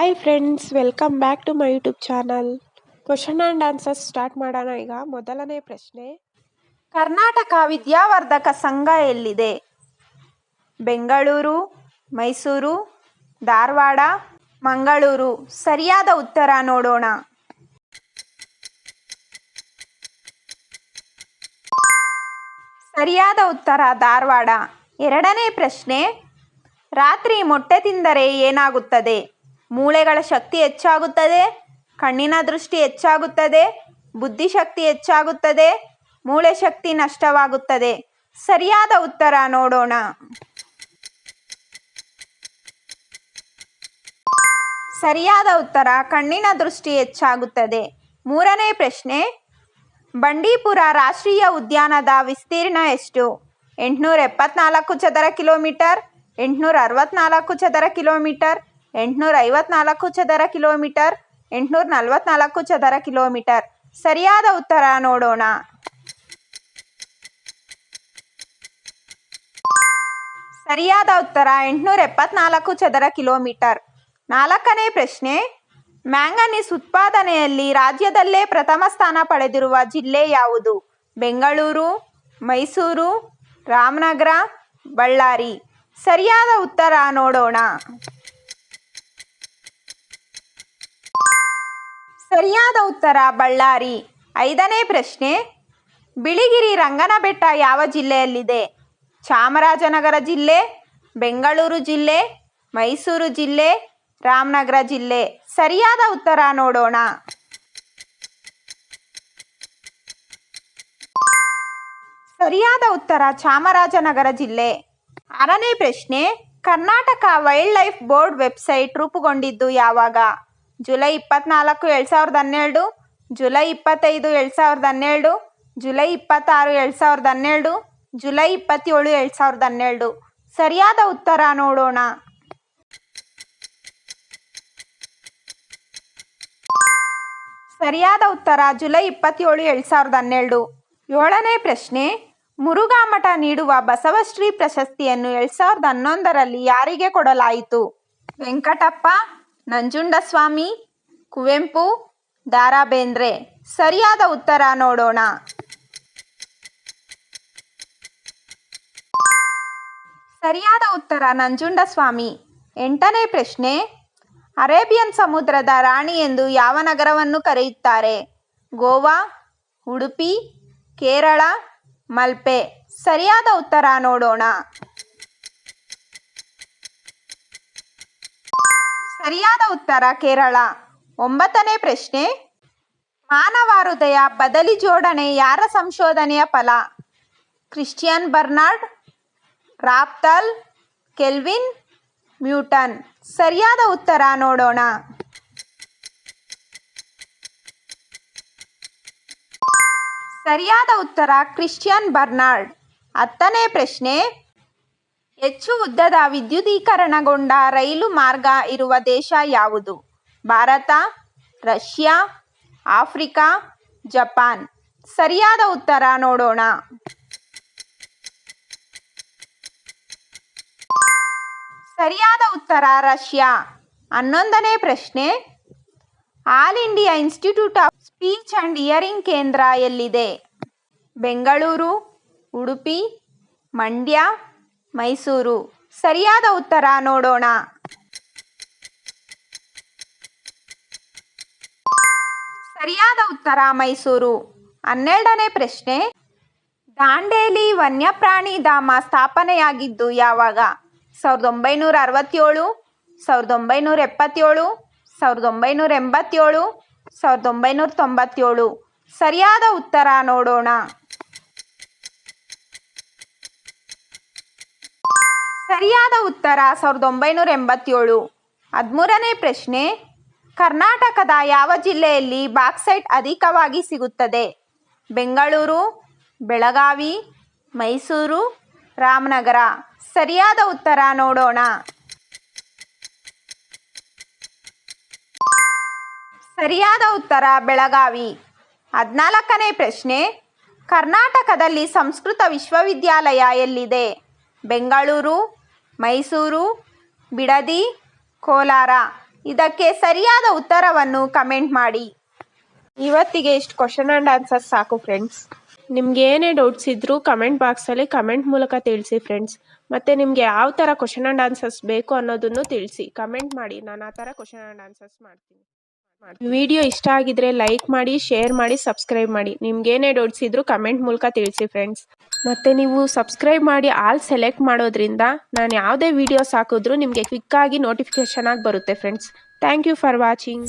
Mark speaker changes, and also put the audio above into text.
Speaker 1: Hi friends, welcome back to my YouTube channel. Question and answers start ಮಾಡೋಣ. ಈಗ ಮೊದಲನೇ ಪ್ರಶ್ನೆ,
Speaker 2: ಕರ್ನಾಟಕ ವಿದ್ಯಾವರ್ಧಕ ಸಂಘ ಎಲ್ಲಿದೆ? ಬೆಂಗಳೂರು, ಮೈಸೂರು, ಧಾರವಾಡ, ಮಂಗಳೂರು. ಸರಿಯಾದ ಉತ್ತರ ನೋಡೋಣ. ಸರಿಯಾದ ಉತ್ತರ ಧಾರವಾಡ. ಎರಡನೇ ಪ್ರಶ್ನೆ, ರಾತ್ರಿ ಮೊಟ್ಟೆ ತಿಂದರೆ ಏನಾಗುತ್ತದೆ? ಮೂಳೆಗಳ ಶಕ್ತಿ ಹೆಚ್ಚಾಗುತ್ತದೆ, ಕಣ್ಣಿನ ದೃಷ್ಟಿ ಹೆಚ್ಚಾಗುತ್ತದೆ, ಬುದ್ಧಿಶಕ್ತಿ ಹೆಚ್ಚಾಗುತ್ತದೆ, ಮೂಳೆ ಶಕ್ತಿ ನಷ್ಟವಾಗುತ್ತದೆ. ಸರಿಯಾದ ಉತ್ತರ ನೋಡೋಣ. ಸರಿಯಾದ ಉತ್ತರ ಕಣ್ಣಿನ ದೃಷ್ಟಿ ಹೆಚ್ಚಾಗುತ್ತದೆ. ಮೂರನೇ ಪ್ರಶ್ನೆ, ಬಂಡೀಪುರ ರಾಷ್ಟ್ರೀಯ ಉದ್ಯಾನದ ವಿಸ್ತೀರ್ಣ ಎಷ್ಟು? 874 ಚದರ ಕಿಲೋಮೀಟರ್, 864 ಚದರ ಕಿಲೋಮೀಟರ್, 854 ಚದರ ಕಿಲೋಮೀಟರ್, 844 ಚದರ ಕಿಲೋಮೀಟರ್. ಸರಿಯಾದ ಉತ್ತರ ನೋಡೋಣ. ಸರಿಯಾದ ಉತ್ತರ 874 ಚದರ ಕಿಲೋಮೀಟರ್. ನಾಲ್ಕನೇ ಪ್ರಶ್ನೆ, ಮ್ಯಾಂಗನೀಸ್ ಉತ್ಪಾದನೆಯಲ್ಲಿ ರಾಜ್ಯದಲ್ಲೇ ಪ್ರಥಮ ಸ್ಥಾನ ಪಡೆದಿರುವ ಜಿಲ್ಲೆ ಯಾವುದು? ಬೆಂಗಳೂರು, ಮೈಸೂರು, ರಾಮನಗರ, ಬಳ್ಳಾರಿ. ಸರಿಯಾದ ಉತ್ತರ ನೋಡೋಣ. ಸರಿಯಾದ ಉತ್ತರ ಬಳ್ಳಾರಿ. ಐದನೇ ಪ್ರಶ್ನೆ, ಬಿಳಿಗಿರಿ ರಂಗನಬೆಟ್ಟ ಯಾವ ಜಿಲ್ಲೆಯಲ್ಲಿದೆ? ಚಾಮರಾಜನಗರ ಜಿಲ್ಲೆ, ಬೆಂಗಳೂರು ಜಿಲ್ಲೆ, ಮೈಸೂರು ಜಿಲ್ಲೆ, ರಾಮನಗರ ಜಿಲ್ಲೆ. ಸರಿಯಾದ ಉತ್ತರ ನೋಡೋಣ. ಸರಿಯಾದ ಉತ್ತರ ಚಾಮರಾಜನಗರ ಜಿಲ್ಲೆ. ಆರನೇ ಪ್ರಶ್ನೆ, Karnataka wildlife board website ರೂಪುಗೊಂಡಿದ್ದು ಯಾವಾಗ? July 24, 2012, July 25, 2012, July 26, 2012, July 27, 2012. ಸರಿಯಾದ ಉತ್ತರ ನೋಡೋಣ. ಸರಿಯಾದ ಉತ್ತರ ಜುಲೈ 27, 2012. ಏಳನೇ ಪ್ರಶ್ನೆ, ಮುರುಘಾ ಮಠ ನೀಡುವ ಬಸವಶ್ರೀ ಪ್ರಶಸ್ತಿಯನ್ನು 2011ರಲ್ಲಿ ಯಾರಿಗೆ ಕೊಡಲಾಯಿತು? ವೆಂಕಟಪ್ಪ, ನಂಜುಂಡಸ್ವಾಮಿ, ಕುವೆಂಪು, ದ ರಾ ಬೇಂದ್ರೆ. ಸರಿಯಾದ ಉತ್ತರ ನೋಡೋಣ. ಸರಿಯಾದ ಉತ್ತರ ನಂಜುಂಡಸ್ವಾಮಿ. ಎಂಟನೇ ಪ್ರಶ್ನೆ, ಅರೇಬಿಯನ್ ಸಮುದ್ರದ ರಾಣಿ ಎಂದು ಯಾವ ನಗರವನ್ನು ಕರೆಯುತ್ತಾರೆ? ಗೋವಾ, ಉಡುಪಿ, ಕೇರಳ, ಮಲ್ಪೆ. ಸರಿಯಾದ ಉತ್ತರ ನೋಡೋಣ. ಸರಿಯಾದ ಉತ್ತರ ಕೇರಳ. ಒಂಬತ್ತನೇ ಪ್ರಶ್ನೆ, ಮಾನವ ಹೃದಯ ಬದಲಿ ಜೋಡಣೆ ಯಾರ ಸಂಶೋಧನೆಯ ಫಲ? ಕ್ರಿಶ್ಚಿಯನ್ ಬರ್ನಾರ್ಡ್, ರಾಪ್ತಾಲ್, ಕೆಲ್ವಿನ್, ನ್ಯೂಟನ್. ಸರಿಯಾದ ಉತ್ತರ ನೋಡೋಣ. ಸರಿಯಾದ ಉತ್ತರ ಕ್ರಿಶ್ಚಿಯನ್ ಬರ್ನಾರ್ಡ್. ಹತ್ತನೇ ಪ್ರಶ್ನೆ, ಹೆಚ್ಚು ಉದ್ದದ ವಿದ್ಯುದೀಕರಣಗೊಂಡ ರೈಲು ಮಾರ್ಗ ಇರುವ ದೇಶ ಯಾವುದು? Bharat, Russia, Africa, Japan. ಸರಿಯಾದ ಉತ್ತರ ನೋಡೋಣ. ಸರಿಯಾದ ಉತ್ತರ ರಷ್ಯಾ. ಹನ್ನೊಂದನೇ ಪ್ರಶ್ನೆ, all India institute of speech and hearing ಕೇಂದ್ರ ಎಲ್ಲಿದೆ? ಬೆಂಗಳೂರು, ಉಡುಪಿ, ಮಂಡ್ಯ, ಮೈಸೂರು. ಸರಿಯಾದ ಉತ್ತರ ನೋಡೋಣ. ಸರಿಯಾದ ಉತ್ತರ ಮೈಸೂರು. ಹನ್ನೆರಡನೇ ಪ್ರಶ್ನೆ, ದಾಂಡೇಲಿ ವನ್ಯಪ್ರಾಣಿ ಧಾಮ ಸ್ಥಾಪನೆಯಾಗಿದ್ದು ಯಾವಾಗ? 1967, 1977, 1987, 1997. ಸರಿಯಾದ ಉತ್ತರ ನೋಡೋಣ. ಸರಿಯಾದ ಉತ್ತರ 1987. 13ನೇ ಪ್ರಶ್ನೆ, ಕರ್ನಾಟಕದ ಯಾವ ಜಿಲ್ಲೆಯಲ್ಲಿ ಬಾಕ್ಸೈಟ್ ಅಧಿಕವಾಗಿ ಸಿಗುತ್ತದೆ? ಬೆಂಗಳೂರು, ಬೆಳಗಾವಿ, ಮೈಸೂರು, ರಾಮನಗರ. ಸರಿಯಾದ ಉತ್ತರ ನೋಡೋಣ. ಸರಿಯಾದ ಉತ್ತರ ಬೆಳಗಾವಿ. 14ನೇ ಪ್ರಶ್ನೆ, ಕರ್ನಾಟಕದಲ್ಲಿ ಸಂಸ್ಕೃತ ವಿಶ್ವವಿದ್ಯಾಲಯ ಎಲ್ಲಿದೆ? ಬೆಂಗಳೂರು, ಮೈಸೂರು, ಬಿಡದಿ, ಕೋಲಾರ. ಇದಕ್ಕೆ ಸರಿಯಾದ ಉತ್ತರವನ್ನು ಕಮೆಂಟ್ ಮಾಡಿ.
Speaker 1: ಇವತ್ತಿಗೆ ಇಷ್ಟು ಕ್ವಶನ್ ಆ್ಯಂಡ್ ಆನ್ಸರ್ಸ್ ಸಾಕು ಫ್ರೆಂಡ್ಸ್. ನಿಮ್ಗೆ ಏನೇ ಡೌಟ್ಸ್ ಇದ್ದರೂ ಕಮೆಂಟ್ ಬಾಕ್ಸಲ್ಲಿ ಕಮೆಂಟ್ ಮೂಲಕ ತಿಳಿಸಿ ಫ್ರೆಂಡ್ಸ್. ಮತ್ತು ನಿಮಗೆ ಯಾವ ಥರ ಕ್ವಶನ್ ಆ್ಯಂಡ್ ಆನ್ಸರ್ಸ್ ಬೇಕು ಅನ್ನೋದನ್ನು ತಿಳಿಸಿ, ಕಮೆಂಟ್ ಮಾಡಿ. ನಾನು ಆ ಥರ ಕ್ವಶನ್ ಆ್ಯಂಡ್ ಆನ್ಸರ್ಸ್ ಮಾಡ್ತೀನಿ. ವಿಡಿಯೋ ಇಷ್ಟ ಆಗಿದ್ರೆ ಲೈಕ್ ಮಾಡಿ, ಶೇರ್ ಮಾಡಿ, ಸಬ್ಸ್ಕ್ರೈಬ್ ಮಾಡಿ. ನಿಮ್ಗೇನೇ ಡೌಟ್ಸ್ ಇದ್ದರೂ ಕಮೆಂಟ್ ಮೂಲಕ ತಿಳಿಸಿ ಫ್ರೆಂಡ್ಸ್. ಮತ್ತು ನೀವು ಸಬ್ಸ್ಕ್ರೈಬ್ ಮಾಡಿ ಆಲ್ ಸೆಲೆಕ್ಟ್ ಮಾಡೋದ್ರಿಂದ ನಾನು ಯಾವುದೇ ವೀಡಿಯೋಸ್ ಹಾಕಿದ್ರೂ ನಿಮಗೆ ಕ್ವಿಕ್ಕಾಗಿ ನೋಟಿಫಿಕೇಷನ್ ಆಗಿ ಬರುತ್ತೆ friends. Thank you for watching.